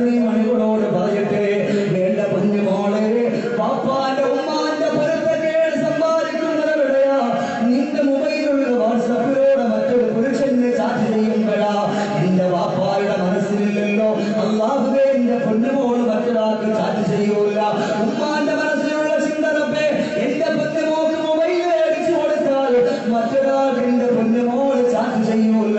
മണികളോട് പറയട്ടെ, വേണ്ട കുഞ്ഞുമോളെ, പാപ്പാന്റെ ഉമ്മാന്റെ പൊരുത്തക്കേട് സമ്പാദിക്കുന്നവരുടെയാ നിന്റെ മൊബൈലുള്ള വാട്സാപ്പിലൂടെ മറ്റൊരു പുരുഷനെ ചാറ്റ് ചെയ്യുമ്പോഴാ നിന്റെ വാപ്പായുടെ മനസ്സിലില്ലല്ലോ അല്ലാഹുവേ എന്റെ പൊന്നുമോള് മറ്റൊരാൾക്ക് ചാറ്റ് ചെയ്യൂല. ഉമ്മാന്റെ മനസ്സിലുള്ള ചിന്തറപ്പേ, എന്റെ പൊന്നുമോക്ക് മൊബൈൽ മേടിച്ചു കൊടുത്താൽ മറ്റൊരാൾക്ക് എന്റെ പൊന്നുമോള് ചാറ്റ് ചെയ്യൂല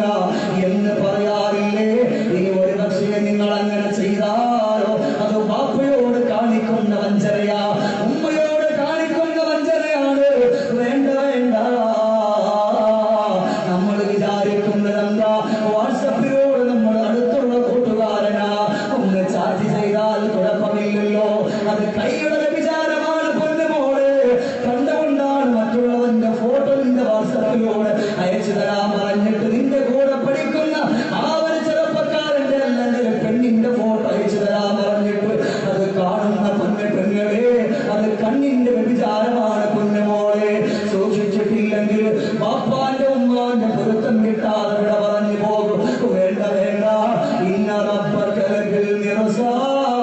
എന്ന് പറയാറില്ലേ? ഇനി ഒരു പക്ഷേ നിങ്ങൾ അങ്ങനെ ചെയ്താലോ അത് ബാപ്പയോട് കാണിക്കുന്ന വഞ്ചനയാ, ഉമ്മയോട് കാണിക്കുന്ന വഞ്ചനയാണ്. വേണ്ട വേണ്ട, നമ്മൾ വിചാരിക്കുന്നത് എന്താ? വാട്സപ്പിലൂടെ നമ്മൾ അടുത്തുള്ള കൂട്ടുകാരനാ, ഒന്ന് ചാറ്റ് ചെയ്താൽ കുഴപ്പമില്ലല്ലോ. അത് കൈയുടെ വിചാരമാണ് പൊന്നുമോള്. കണ്ടുകൊണ്ടാണ് മറ്റുള്ളവന്റെ ഫോട്ടോ നിന്റെ വാട്സപ്പിലൂടെ അയച്ചു തരാൻ പറഞ്ഞിട്ട് നിന്റെ കൂടെ പഠിക്കുന്ന ആ ഒരു ചെറുപ്പക്കാരന്റെ അല്ലെങ്കിൽ പെണ്ണിന്റെ ഫോട്ടോ അയച്ചു തരാൻ പറഞ്ഞിട്ട് അത് കാണുന്ന പെണ്ണുങ്ങളെ, അത് കണ്ണിന്റെ വ്യഭിചാരമാണ് പൊന്നുമോളെ. സൂക്ഷിച്ചിട്ടില്ലെങ്കിൽ പാപ്പാന്റെ ഉമ്മാന്റെ പൊരുത്തം കിട്ടാതെ ഇവിടെ പറഞ്ഞു പോകും. വേണ്ട വേണ്ട, ഇന്ന റബ്ബക ലബിൽ മിർസാദ്.